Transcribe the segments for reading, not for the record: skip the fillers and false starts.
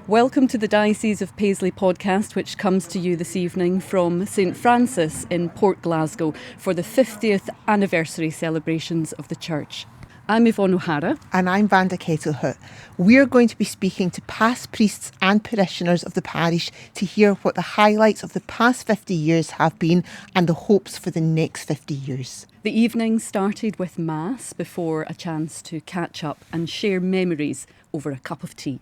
Welcome to the Diocese of Paisley podcast, which comes to you this evening from St Francis in Port Glasgow for the 50th anniversary celebrations of the church. I'm Yvonne O'Hara. And I'm Vanda Kettelhut. We're going to be speaking to past priests and parishioners of the parish to hear what the highlights of the past 50 years have been and the hopes for the next 50 years. The evening started with Mass before a chance to catch up and share memories over a cup of tea.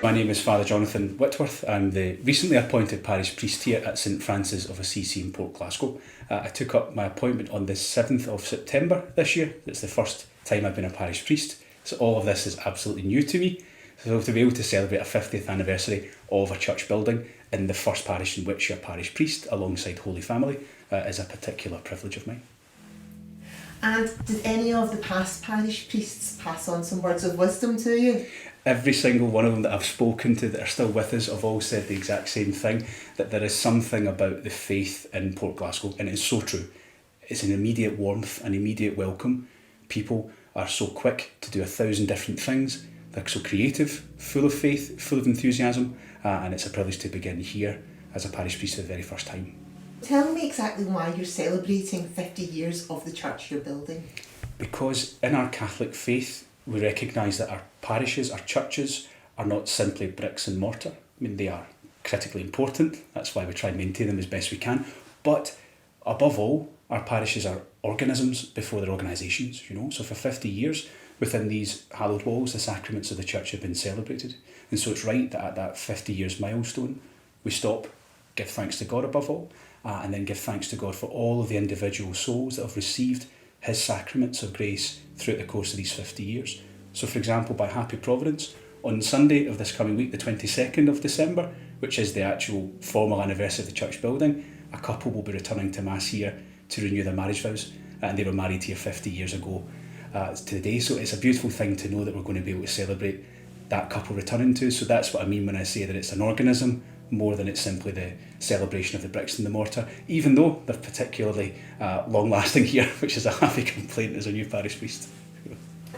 My name is Father Jonathan Whitworth. I'm the recently appointed parish priest here at St Francis of Assisi in Port Glasgow. I took up my appointment on the 7th of September this year. It's the first time I've been a parish priest, so all of this is absolutely new to me. So to be able to celebrate a 50th anniversary of a church building in the first parish in which you're parish priest alongside Holy Family is a particular privilege of mine. And did any of the past parish priests pass on some words of wisdom to you? Every single one of them that I've spoken to that are still with us have all said the exact same thing, that there is something about the faith in Port Glasgow, and it's so true. It's an immediate warmth, an immediate welcome. People are so quick to do 1,000 different things. They're so creative, full of faith, full of enthusiasm, and it's a privilege to begin here as a parish priest for the very first time. Tell me exactly why you're celebrating 50 years of the church you're building. Because in our Catholic faith, we recognise that our parishes, our churches, are not simply bricks and mortar. I mean, they are critically important. That's why we try and maintain them as best we can. But above all, our parishes are organisms before they're organisations, So for 50 years, within these hallowed walls, the sacraments of the church have been celebrated. And so it's right that at that 50 years milestone, we stop, give thanks to God above all, and then give thanks to God for all of the individual souls that have received His sacraments of grace throughout the course of these 50 years. So for example, by happy providence, on Sunday of this coming week, the 22nd of December, which is the actual formal anniversary of the church building, a couple will be returning to Mass here to renew their marriage vows, and they were married here 50 years ago today. So it's a beautiful thing to know that we're going to be able to celebrate that couple returning to. So that's what I mean when I say that it's an organism, more than it's simply the celebration of the bricks and the mortar, even though they're particularly long-lasting here, which is a happy complaint as a new parish priest.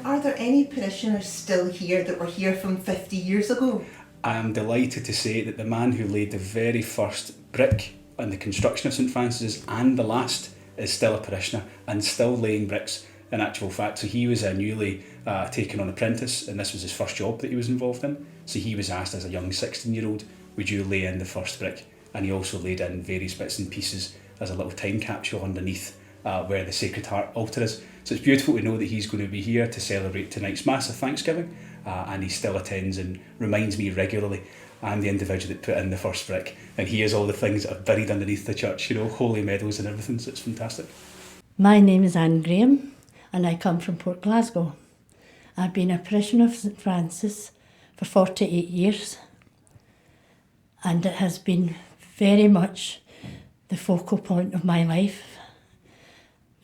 Are there any parishioners still here that were here from 50 years ago? I'm delighted to say that the man who laid the very first brick on the construction of St Francis's and the last is still a parishioner and still laying bricks in actual fact. So he was a newly taken on apprentice, and this was his first job that he was involved in. So he was asked as a young 16-year-old, would you lay in the first brick? And he also laid in various bits and pieces as a little time capsule underneath where the Sacred Heart altar is. So it's beautiful to know that he's going to be here to celebrate tonight's Mass of Thanksgiving, and he still attends and reminds me regularly, I'm the individual that put in the first brick, and he is all the things that are buried underneath the church, holy medals and everything, so it's fantastic. My name is Anne Graham, and I come from Port Glasgow. I've been a parishioner of St Francis for 48 years, and it has been very much the focal point of my life.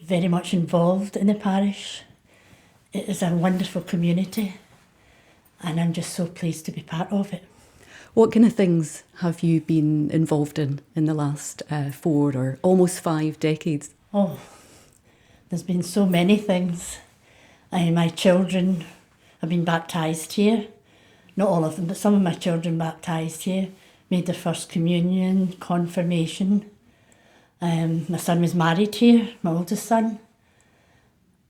Very much involved in the parish. It is a wonderful community, and I'm just so pleased to be part of it. What kind of things have you been involved in the last 4 or almost 5 decades? Oh, there's been so many things. My children have been baptised here. Not all of them, but some of my children baptised here. Made their first communion, confirmation. My son was married here, my oldest son.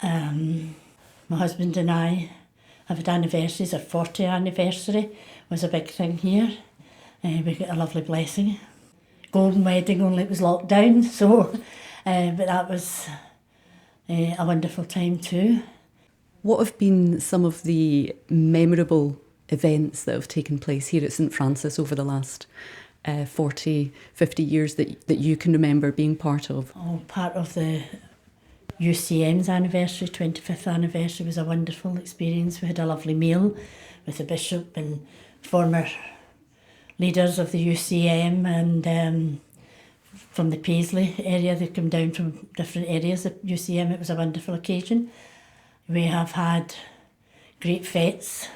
My husband and I have had anniversaries. Our 40th anniversary was a big thing here. We got a lovely blessing. Golden wedding, only it was locked down, so but that was a wonderful time too. What have been some of the memorable events that have taken place here at St Francis over the last 40, 50 years that you can remember being part of? Oh, part of the UCM's anniversary, 25th anniversary, was a wonderful experience. We had a lovely meal with the bishop and former leaders of the UCM and from the Paisley area. They come down from different areas of UCM. It was a wonderful occasion. We have had great fetes,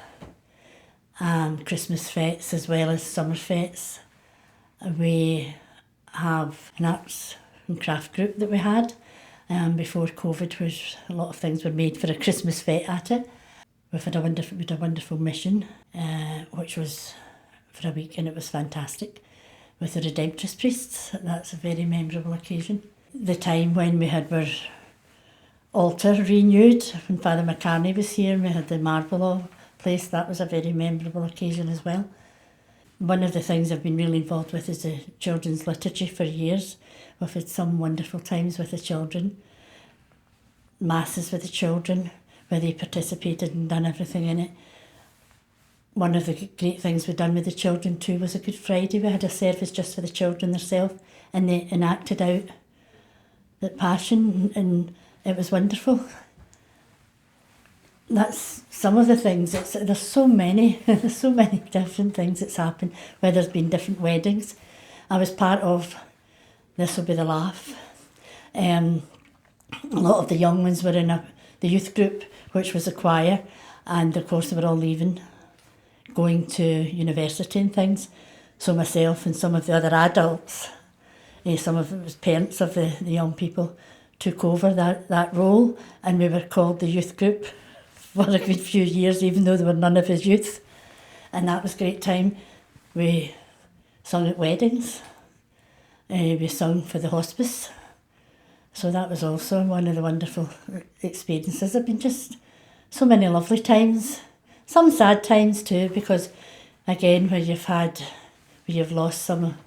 Christmas fetes as well as summer fetes. We have an arts and craft group that we had before COVID, where a lot of things were made for a Christmas fete at it. We had a wonderful mission, which was for a week, and it was fantastic, with the Redemptorist priests. That's a very memorable occasion. The time when we had our altar renewed, when Father McCartney was here, and we had the marble all placed. That was a very memorable occasion as well. One of the things I've been really involved with is the children's liturgy for years. We've had some wonderful times with the children, masses with the children, where they participated and done everything in it. One of the great things we've done with the children too was a Good Friday. We had a service just for the children themselves, and they enacted out the Passion, and it was wonderful. That's some of the things. There's so many different things that's happened, where there's been different weddings. I was part of This Will Be the Laugh. A lot of the young ones were in the youth group, which was a choir, and of course they were all leaving, going to university and things. So myself and some of the other adults, some of it was parents of the young people, took over that role, and we were called the youth group for a good few years, even though there were none of us youth. And that was a great time. We sung at weddings. We sung for the hospice. So that was also one of the wonderful experiences. There have been just so many lovely times. Some sad times too, because again, where you've lost some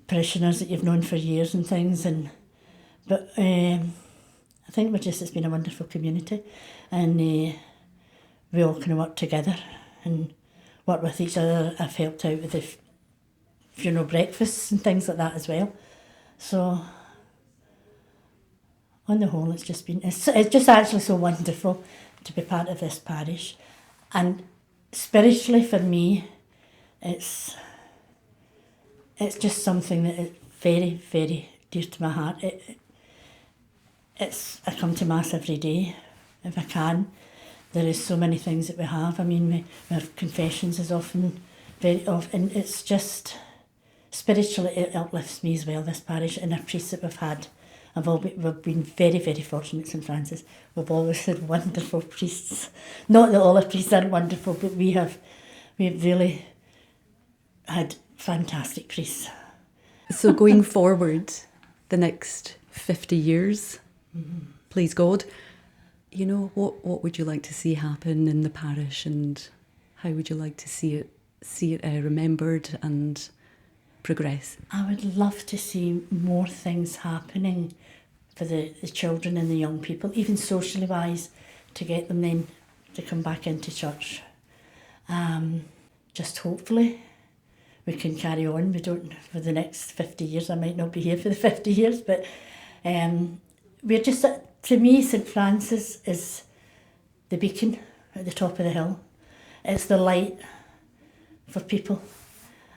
parishioners that you've known for years and things, but I think it's been a wonderful community, and we all kind of work together and work with each other. I've helped out with the funeral breakfasts and things like that as well. So on the whole, it's just actually so wonderful to be part of this parish. And spiritually for me, it's just something that is very, very dear to my heart. I come to Mass every day, if I can. There is so many things that we have. I mean, we have confessions as often, very often, and it's just, spiritually it uplifts me as well, this parish, and our priests that we've had. We've been very, very fortunate at St Francis. We've always had wonderful priests. Not that all our priests aren't wonderful, but we've really had fantastic priests. So going forward, the next 50 years, please God, what would you like to see happen in the parish, and how would you like to see it remembered and progress? I would love to see more things happening for the children and the young people, even socially wise, to get them then to come back into church. Just hopefully we can carry on. We don't, for the next 50 years, I might not be here for the 50 years, but we're just, to me, St Francis is the beacon at the top of the hill. It's the light for people.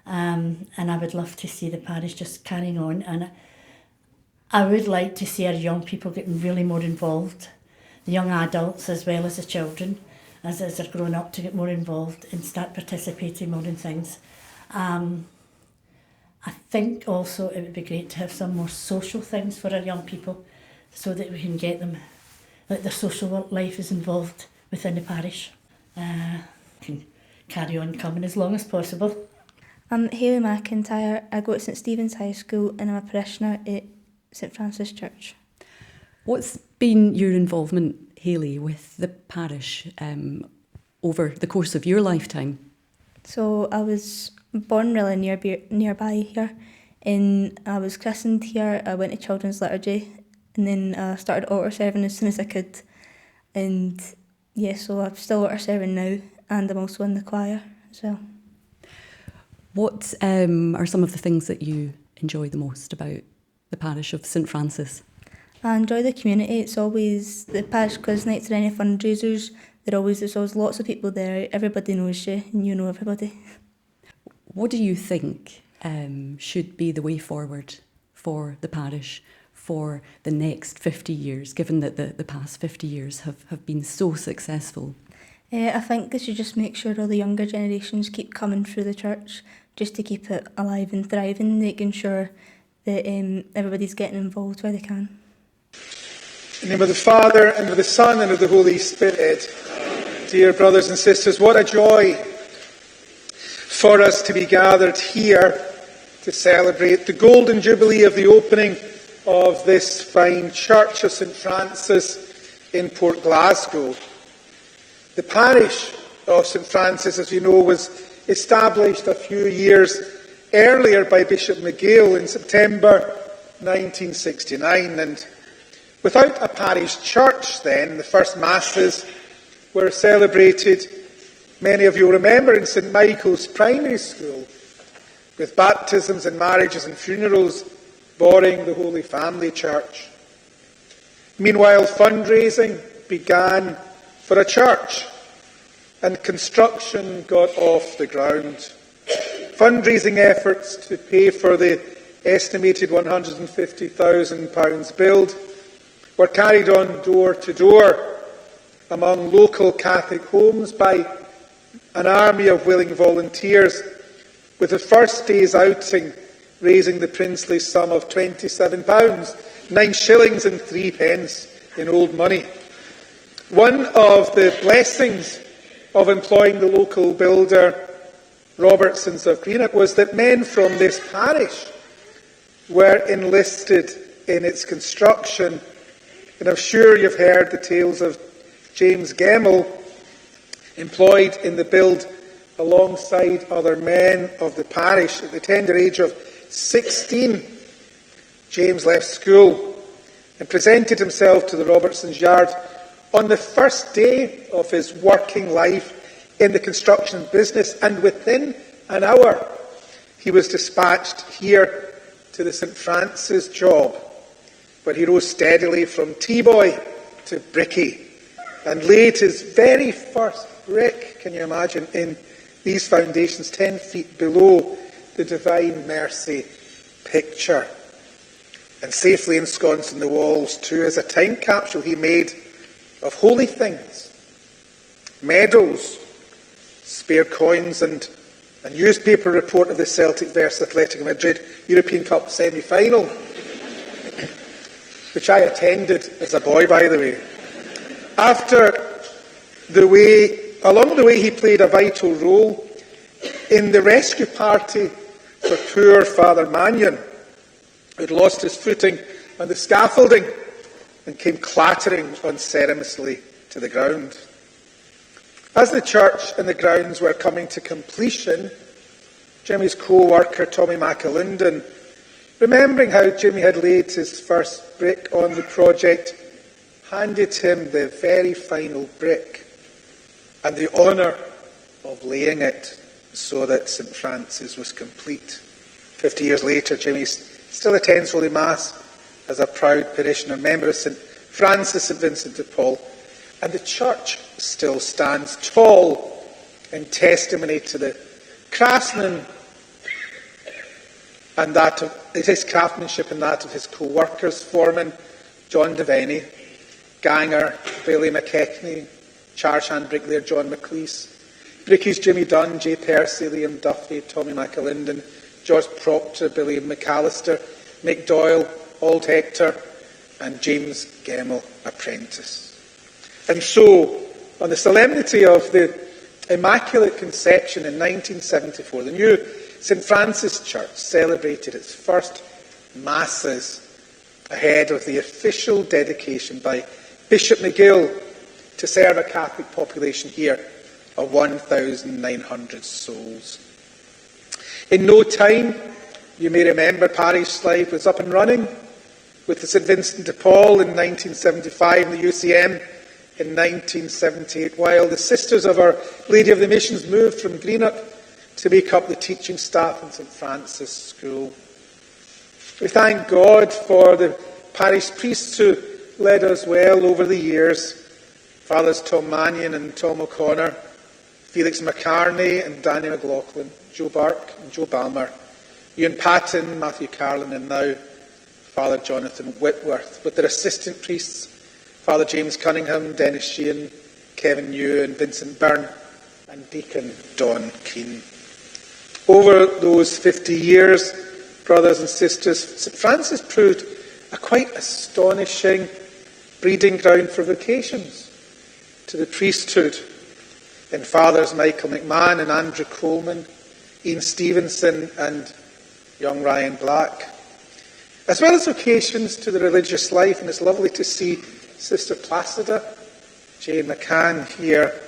And I would love to see the parish just carrying on, and I would like to see our young people getting really more involved, the young adults as well as the children, as they're growing up, to get more involved and start participating more in things. I think also it would be great to have some more social things for our young people, so that we can get them, like their social life is involved within the parish. Can carry on coming as long as possible. I'm Hayley McIntyre. I go to St Stephen's High School and I'm a parishioner at St Francis Church. What's been your involvement, Hayley, with the parish over the course of your lifetime? So I was born really nearby here, and I was christened here. I went to children's liturgy, and then I started altar serving as soon as I could. And yeah, so I'm still altar serving now, and I'm also in the choir as well. What are some of the things that you enjoy the most about the parish of St Francis? I enjoy the community. It's always the parish quiz nights or any fundraisers. There's always lots of people there. Everybody knows you, and you know everybody. What do you think should be the way forward for the parish for the next 50 years, given that the past 50 years have been so successful? I think they should just make sure all the younger generations keep coming through the church, just to keep it alive and thriving, making sure that everybody's getting involved where they can. In the name of the Father, and of the Son, and of the Holy Spirit. Dear brothers and sisters, what a joy for us to be gathered here to celebrate the Golden Jubilee of the opening of this fine church of St Francis in Port Glasgow. The parish of St Francis, as you know, was established a few years earlier by Bishop McGill in September 1969, and without a parish church then, the first masses were celebrated, many of you will remember, in St Michael's Primary School, with baptisms and marriages and funerals boring the Holy Family Church. Meanwhile, fundraising began for a church, and construction got off the ground. Fundraising efforts to pay for the estimated £150,000 build were carried on door to door among local Catholic homes by an army of willing volunteers, with the first day's outing raising the princely sum of £27, 9 shillings and 3 pence in old money. One of the blessings of employing the local builder, Robertsons of Greenock, was that men from this parish were enlisted in its construction. And I'm sure you've heard the tales of James Gemmell, employed in the build alongside other men of the parish. At the tender age of 16, James left school and presented himself to the Robertsons' yard on the first day of his working life in the construction business, and within an hour he was dispatched here to the St Francis job, where he rose steadily from tea-boy to brickie and laid his very first brick, can you imagine, in these foundations 10 feet below the Divine Mercy picture, and safely ensconced in the walls too as a time capsule he made of holy things, medals, spare coins, and a newspaper report of the Celtic versus Athletic Madrid European Cup semi-final, which I attended as a boy, by the way. Along the way, he played a vital role in the rescue party for poor Father Mannion, who had lost his footing on the scaffolding and came clattering unceremoniously to the ground. As the church and the grounds were coming to completion, Jimmy's co-worker, Tommy McAlindon, remembering how Jimmy had laid his first brick on the project, handed him the very final brick and the honour of laying it so that St Francis was complete. 50 years later, Jimmy still attends Holy Mass as a proud parishioner, member of St Francis St Vincent de Paul, and the church still stands tall in testimony to the craftsman and that of his craftsmanship and that of his co-workers, foreman John Devaney, ganger Hayley McIntyre, charge-hand bricklayer John McLeese, brickies Jimmy Dunn, J. Percy, Liam Duffy, Tommy McAlindon, George Proctor, Billy McAllister, Mick Doyle, Old Hector, and James Gemmell, apprentice. And so, on the solemnity of the Immaculate Conception in 1974, the new St Francis Church celebrated its first Masses ahead of the official dedication by Bishop McGill to serve a Catholic population here of 1,900 souls. In no time, you may remember, parish life was up and running with the St Vincent de Paul in 1975 and the UCM in 1978, while the Sisters of Our Lady of the Missions moved from Greenock to make up the teaching staff in St Francis School. We thank God for the parish priests who led us well over the years, Fathers Tom Mannion and Tom O'Connor, Felix McCartney and Danny McLaughlin, Joe Burke and Joe Balmer, Ian Patton, Matthew Carlin, and now Father Jonathan Whitworth, with their assistant priests, Father James Cunningham, Dennis Sheehan, Kevin New and Vincent Byrne, and Deacon John Keenan. Over those 50 years, brothers and sisters, St Francis proved a quite astonishing breeding ground for vocations to the priesthood in Fathers Michael McMahon and Andrew Coleman, Ian Stevenson and young Ryan Black, as well as vocations to the religious life. And it's lovely to see Sister Placida, Jane McCann here,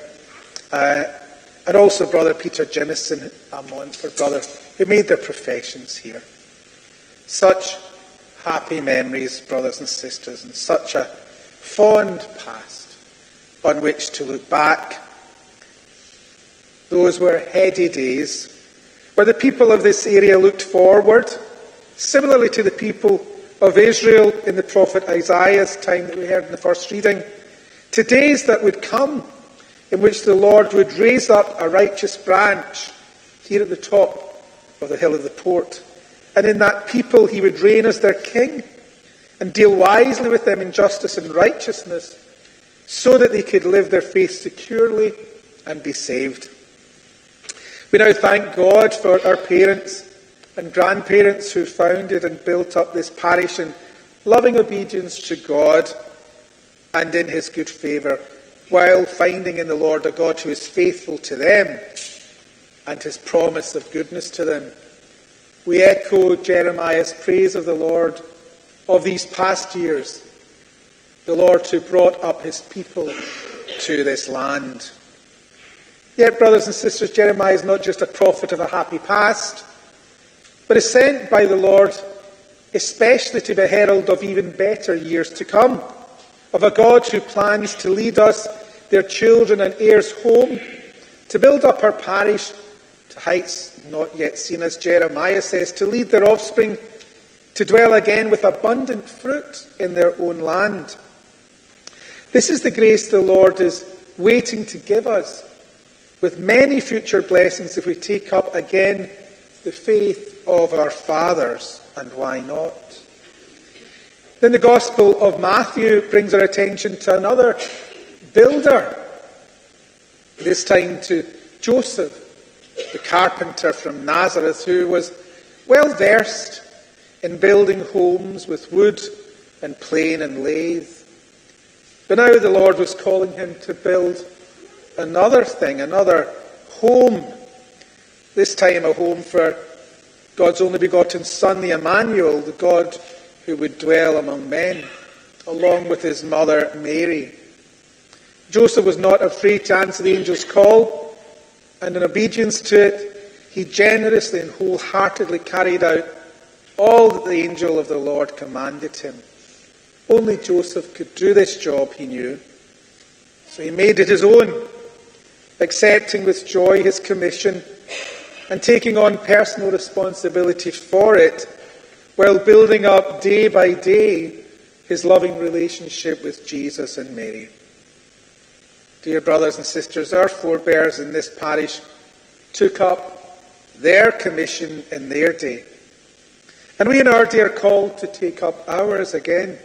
and also Brother Peter Jennison, a Montfort brother, who made their professions here. Such happy memories, brothers and sisters, and such a fond past on which to look back. Those were heady days where the people of this area looked forward, similarly to the people of Israel in the prophet Isaiah's time that we heard in the first reading, to days that would come in which the Lord would raise up a righteous branch here at the top of the hill of the Port. And in that people he would reign as their king and deal wisely with them in justice and righteousness, so that they could live their faith securely and be saved. We now thank God for our parents and grandparents who founded and built up this parish in loving obedience to God and in his good favour, while finding in the Lord a God who is faithful to them and his promise of goodness to them. We echo Jeremiah's praise of the Lord of these past years, the Lord who brought up his people to this land. Yet, brothers and sisters, Jeremiah is not just a prophet of a happy past, but is sent by the Lord especially to be a herald of even better years to come, of a God who plans to lead us, their children and heirs, home, to build up our parish to heights not yet seen, as Jeremiah says, to lead their offspring to dwell again with abundant fruit in their own land. This is the grace the Lord is waiting to give us, with many future blessings if we take up again the faith of our fathers, and why not? Then the Gospel of Matthew brings our attention to another builder, this time to Joseph, the carpenter from Nazareth, who was well versed in building homes with wood and plane and lathe. But now the Lord was calling him to build another thing, another home. This time a home for God's only begotten Son, the Emmanuel, the God who would dwell among men, along with his mother Mary. Joseph was not afraid to answer the angel's call, and in obedience to it, he generously and wholeheartedly carried out all that the angel of the Lord commanded him. Only Joseph could do this job, he knew. So he made it his own, accepting with joy his commission and taking on personal responsibility for it, while building up day by day his loving relationship with Jesus and Mary. Dear brothers and sisters, our forebears in this parish took up their commission in their day. And we in our day are called to take up ours again.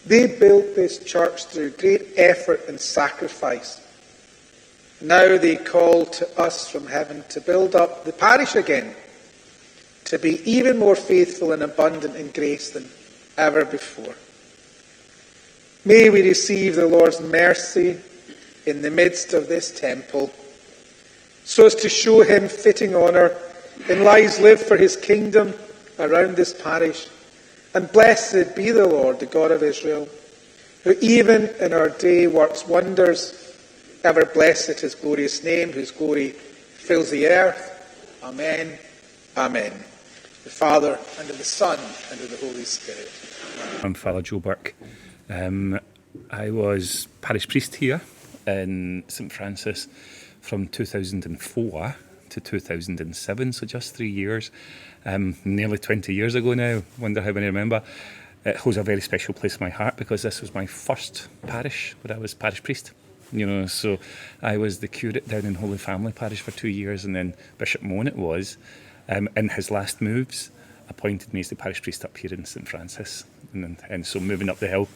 They built this church through great effort and sacrifice. Now they call to us from heaven to build up the parish again, to be even more faithful and abundant in grace than ever before. May we receive the Lord's mercy in the midst of this temple, so as to show him fitting honour in lives lived for his kingdom around this parish, And blessed be the Lord, the God of Israel, who even in our day works wonders. Ever blessed his glorious name, whose glory fills the earth. Amen. Amen. The Father, and of the Son, and of the Holy Spirit. I'm Father Joe Burke. I was parish priest here in St Francis from 2004 to 2007, so just 3 years. Nearly 20 years ago now, wonder how many remember. It holds a very special place in my heart because this was my first parish where I was parish priest. So I was the curate down in Holy Family Parish for 2 years, and then Bishop Moan in his last moves, appointed me as the parish priest up here in St Francis. And so moving up the hill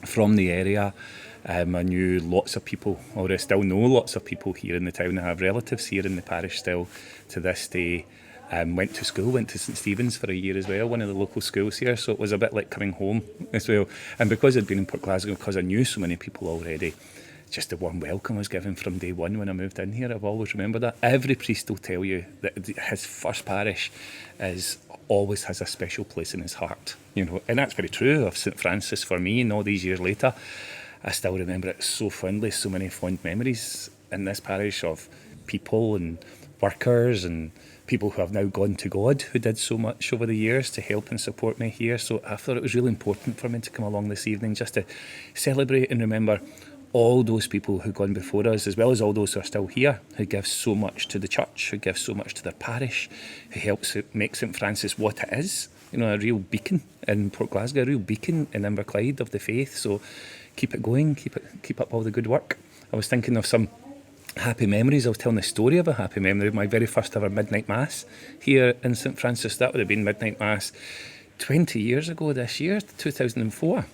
from the area, I knew lots of people, or I still know lots of people here in the town. I have relatives here in the parish still to this day. Went to school, went to St Stephen's for a year as well, one of the local schools here, so it was a bit like coming home as well. And because I'd been in Port Glasgow, because I knew so many people already, just the warm welcome I was given from day one when I moved in here. I've always remembered that. Every priest will tell you that his first parish always has a special place in his heart, and that's very true of St Francis for me. And all these years later, I still remember it so fondly, so many fond memories in this parish of people and workers and people who have now gone to God, who did so much over the years to help and support me here. So I thought it was really important for me to come along this evening just to celebrate and remember all those people who've gone before us, as well as all those who are still here, who give so much to the church, who give so much to their parish, who helps make St Francis what it is, a real beacon in Port Glasgow, a real beacon in Inverclyde of the faith. So keep it going, keep up all the good work. I was thinking of some happy memories. I was telling the story of a happy memory of my very first ever midnight mass here in St Francis. That would have been midnight mass 20 years ago this year, 2004.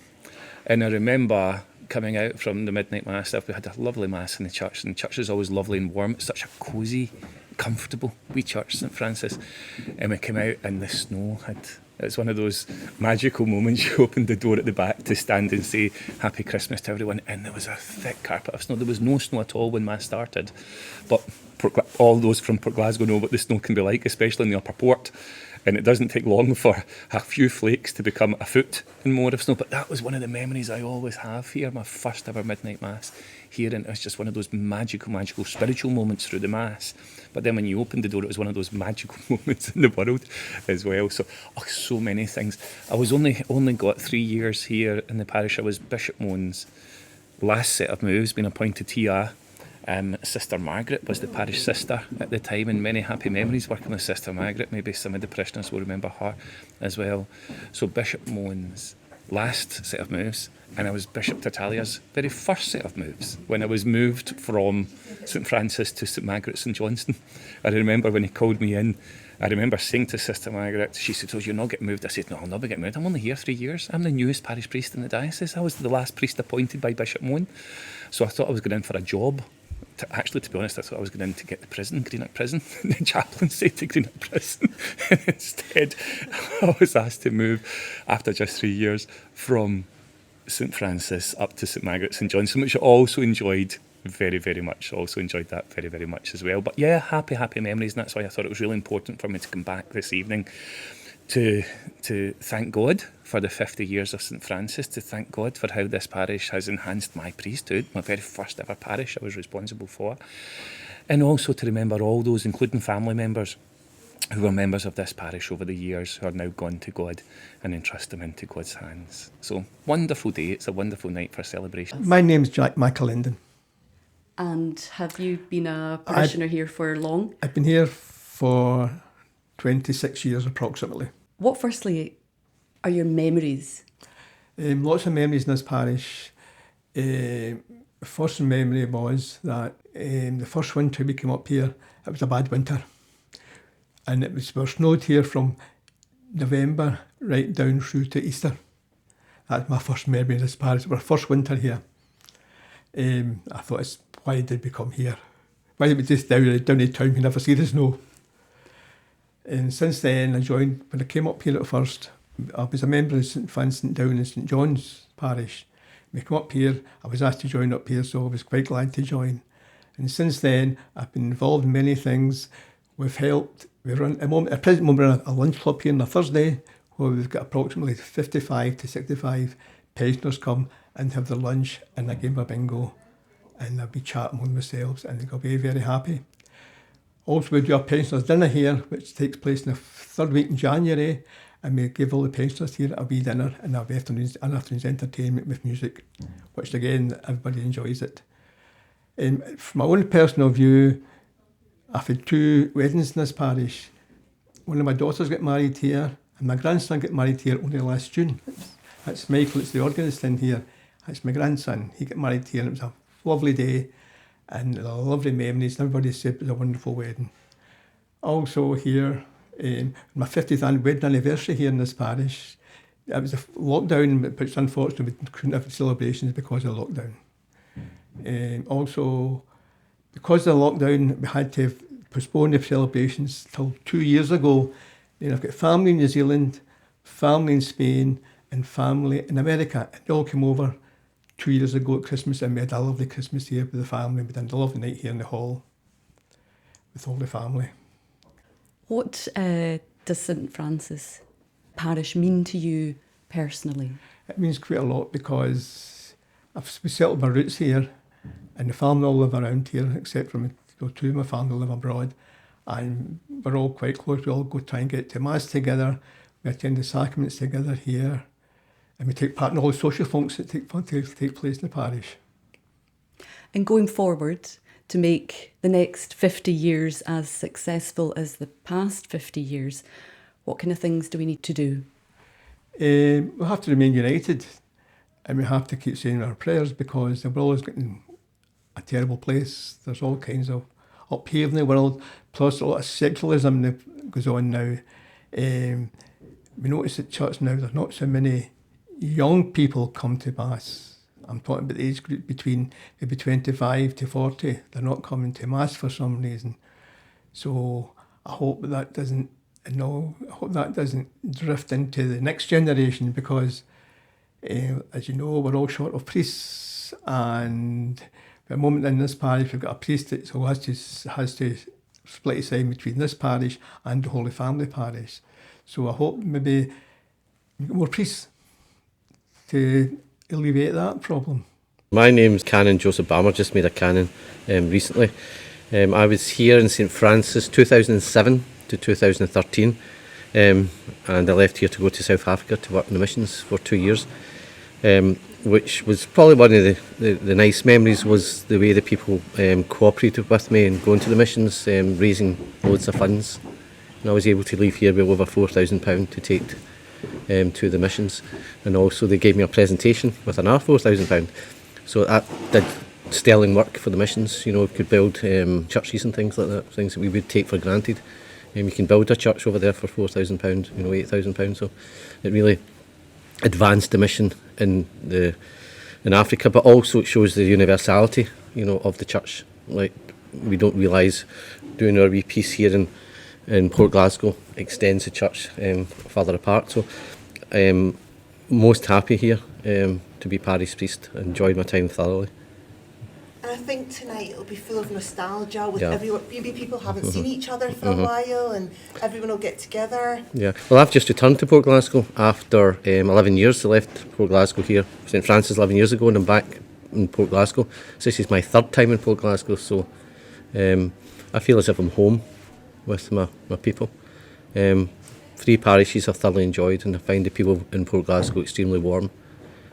And I remember coming out from the midnight mass. We had a lovely mass in the church, and the church is always lovely and warm. It's such a cosy, comfortable wee church, St Francis. And we came out and the snow it's one of those magical moments. You opened the door at the back to stand and say Happy Christmas to everyone, and there was a thick carpet of snow. There was no snow at all when mass started, but all those from Port Glasgow know what the snow can be like, especially in the upper port. And it doesn't take long for a few flakes to become a foot and more of snow. But that was one of the memories I always have here, my first ever midnight mass here. And it was just one of those magical spiritual moments through the mass. But then when you opened the door, it was one of those magical moments in the world as well. So, so many things. I was only got 3 years here in the parish. I was Bishop Moan's last set of moves, being appointed TR. Sister Margaret was the parish sister at the time, and many happy memories working with Sister Margaret. Maybe some of the parishioners will remember her as well. So Bishop Moan's last set of moves, and I was Bishop Tertullia's very first set of moves when I was moved from St Francis to St Margaret St Johnston. I remember when he called me in, I remember saying to Sister Margaret, she said, "Oh, you're not getting moved." I said, "No, I'll never get moved. I'm only here 3 years. I'm the newest parish priest in the diocese. I was the last priest appointed by Bishop Moan." So I thought I was going in for a job. To be honest, I thought I was going in to get the prison, Greenock Prison, the chaplaincy to Greenock Prison. And instead, I was asked to move after just 3 years from St Francis up to St Margaret St Johnston, which I also enjoyed very, very much. Also enjoyed that very, very much as well. But yeah, happy memories, and that's why I thought it was really important for me to come back this evening to thank God for the 50 years of St Francis, to thank God for how this parish has enhanced my priesthood, my very first ever parish I was responsible for, and also to remember all those, including family members, who were members of this parish over the years, who are now gone to God, and entrust them into God's hands. So, wonderful day. It's a wonderful night for celebration. My name's Jack McAlindon. And have you been a parishioner here for long? I've been here for 26 years approximately. What, firstly, are your memories? Lots of memories in this parish. First memory was that the first winter we came up here, it was a bad winter. And we were snowed here from November right down through to Easter. That's my first memory in this parish. It was our first winter here. I thought, why did we come here? Why did we just down to town, we never see the snow? And since then, when I came up here at first, I was a member of St Vincent down in St John's parish. When I came up here, I was asked to join up here, so I was quite glad to join. And since then, I've been involved in many things. We've helped, at the present moment, we're in a lunch club here on a Thursday, where we've got approximately 55 to 65 pensioners come and have their lunch and a game of bingo, and they'll be chatting among themselves and they'll be very happy. Also, we do a pensioners dinner here, which takes place in the third week in January, and we give all the pensioners here a wee dinner and an afternoon's entertainment with music, which again, everybody enjoys it. From my own personal view, I've had 2 weddings in this parish. One of my daughters got married here, and my grandson got married here only last June. That's Michael, it's the organist in here. That's my grandson. He got married here, and it was a lovely day and lovely memories. Everybody said it was a wonderful wedding. Also here, my 50th wedding anniversary here in this parish. It was a lockdown, which unfortunately we couldn't have celebrations because of the lockdown. Also, because of the lockdown, we had to postpone the celebrations till 2 years ago. Then I've got family in New Zealand, family in Spain, and family in America. And they all came over 2 years ago at Christmas, and we had a lovely Christmas here with the family. We had a lovely night here in the hall with all the family. What does St Francis Parish mean to you personally? It means quite a lot because I've settled my roots here, and the family all live around here, except for two of my family live abroad, and we're all quite close. We all go try and get to Mass together, we attend the sacraments together here, and we take part in all the social functions that take place in the parish. And going forward, to make the next 50 years as successful as the past 50 years, what kind of things do we need to do? We have to remain united, and we have to keep saying our prayers, because the world is getting a terrible place. There's all kinds of upheaval in the world, plus a lot of secularism that goes on now. We notice at church now there's not so many young people come to Mass. I'm talking about the age group between maybe 25 to 40. They're not coming to Mass for some reason. So I hope that doesn't drift into the next generation, because as you know, we're all short of priests, and at the moment in this parish we've got a priest that has to split aside between this parish and the Holy Family parish. So I hope maybe more priests to alleviate that problem. My name's Canon Joseph Balmer, just made a canon recently. I was here in St Francis 2007 to 2013, and I left here to go to South Africa to work in the missions for 2 years, which was probably one of the nice memories, was the way the people cooperated with me and going to the missions, raising loads of funds. And I was able to leave here with over £4,000 to take to the missions, and also they gave me a presentation with another £4,000. So that did sterling work for the missions. You know, could build churches and things like that, things that we would take for granted. And we can build a church over there for £4,000, you know, £8,000. So it really advanced the mission in Africa, but also it shows the universality, you know, of the church. Like, we don't realise doing our wee piece here in Port Glasgow extends the church further apart. So most happy here to be parish priest. Enjoyed my time thoroughly. And I think tonight it'll be full of nostalgia with Yeah. everyone. Maybe people haven't seen each other for a while, and everyone will get together. Yeah, well, I've just returned to Port Glasgow after 11 years. I left Port Glasgow here, St Francis 11 years ago, and I'm back in Port Glasgow. So this is my third time in Port Glasgow, so I feel as if I'm home with my people. 3 parishes I've thoroughly enjoyed, and I find the people in Port Glasgow extremely warm.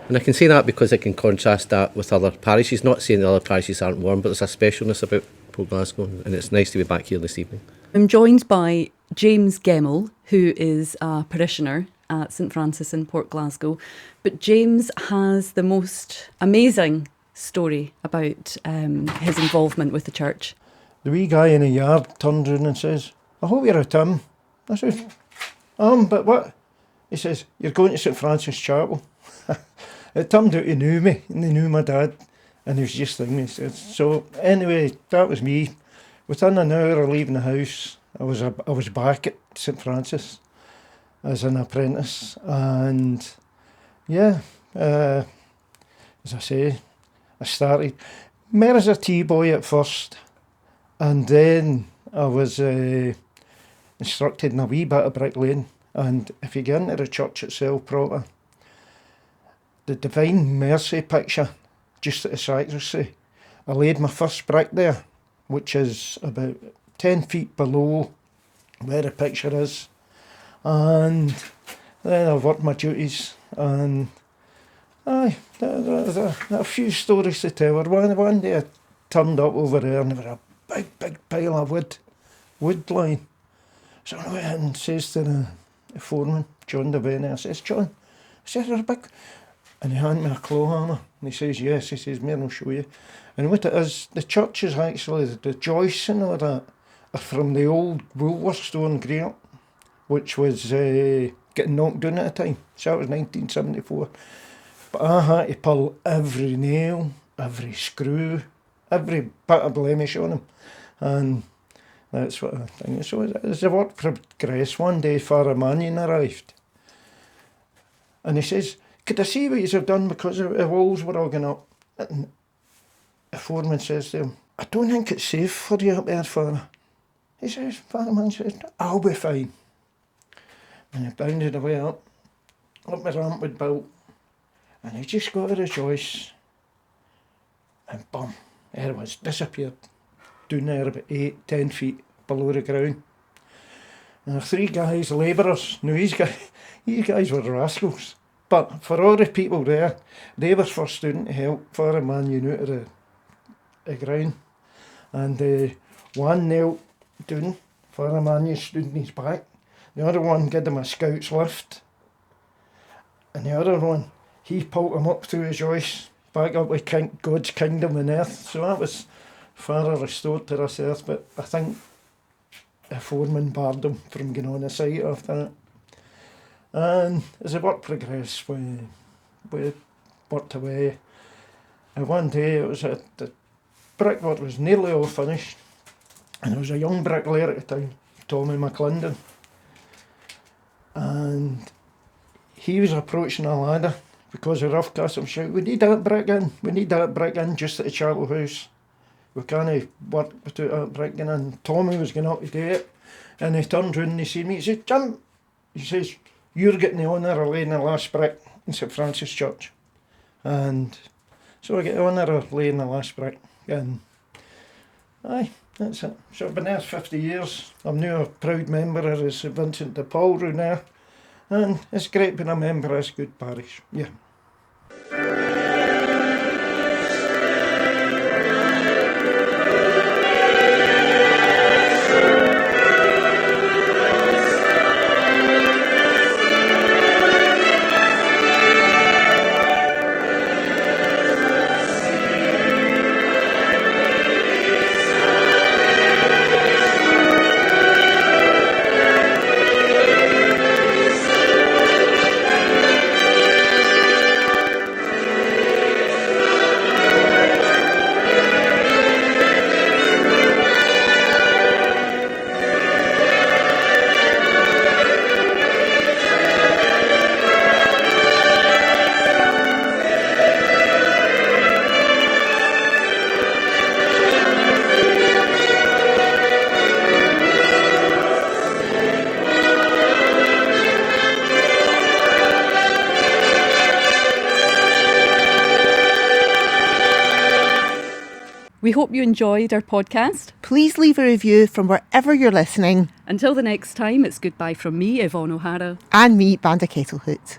And I can say that because I can contrast that with other parishes. Not saying the other parishes aren't warm, but there's a specialness about Port Glasgow, and it's nice to be back here this evening. I'm joined by James Gemmell, who is a parishioner at St Francis in Port Glasgow. But James has the most amazing story about his involvement with the church. The wee guy in the yard turned round and says, "I hope you're a Tim." I said, but what? He says, "You're going to St Francis Chapel." It turned out he knew me, and he knew my dad, and he was just thinking. He said, so anyway, that was me. Within an hour of leaving the house, I was back at St Francis as an apprentice, and yeah, as I say, I started more as a tea boy at first, and then I was instructed in a wee bit of bricklaying, And if you get into the church itself proper, the Divine Mercy picture just at the sacristy, I laid my first brick there, which is about 10 feet below where the picture is. And then I've worked my duties, and there's a few stories to tell. One day I turned up over there and there was a big pile of wood lying. So I went in and says to the foreman, John I says, John, I said, there's a big... And he handed me a claw hammer, and he says, yes, he says, "Mare, I'll show you." And what it is, the church is actually, the joists and all that are from the old Woolworth store in Greenock, which was getting knocked down at the time. So it was 1974. But I had to pull every nail, every screw, every bit of blemish on them. And that's what I think. So as the work progressed, one day Father Mannion arrived. And he says, "Could I see what you have done, because the walls were all going up?" And the foreman says to him, "I don't think it's safe for you up there, Father." He says, Father Man says, "I'll be fine." And he bounded away up the ramp we'd built, and he just got to the joist, and bum, there it was, disappeared. Down there about 8-10 feet below the ground. And the three guys, labourers, now these guys were rascals. But for all the people there, they were first down to help Father Mannion out of the ground. And one knelt down, Father Mannion stood on his back. The other one gave him a scout's lift. And the other one, he pulled him up through his joist, back up with God's kingdom on earth. So that was Father restored to this earth, but I think the foreman barred him from going on the site after that. And as the work progressed, we worked away. And one day it was the brickwork was nearly all finished, and there was a young bricklayer at the time, Tommy McAlindon, and he was approaching a ladder because of rough custom shout, "We need that brick in, we need that brick in just at the chapel house. We can't work without that brick in." And Tommy was going up to do it, and he turned round and he seen me, he said, "Jim," he says, "you're getting the honour of laying the last brick in St Francis Church." And so I get the honour of laying the last brick, and aye, that's it. So I've been there 50 years. I'm now a proud member of the St Vincent de Paul round there, and it's great being a member of this good parish, yeah. We hope you enjoyed our podcast. Please leave a review from wherever you're listening. Until the next time, it's goodbye from me, Yvonne O'Hara. And me, Vanda Kettelhut.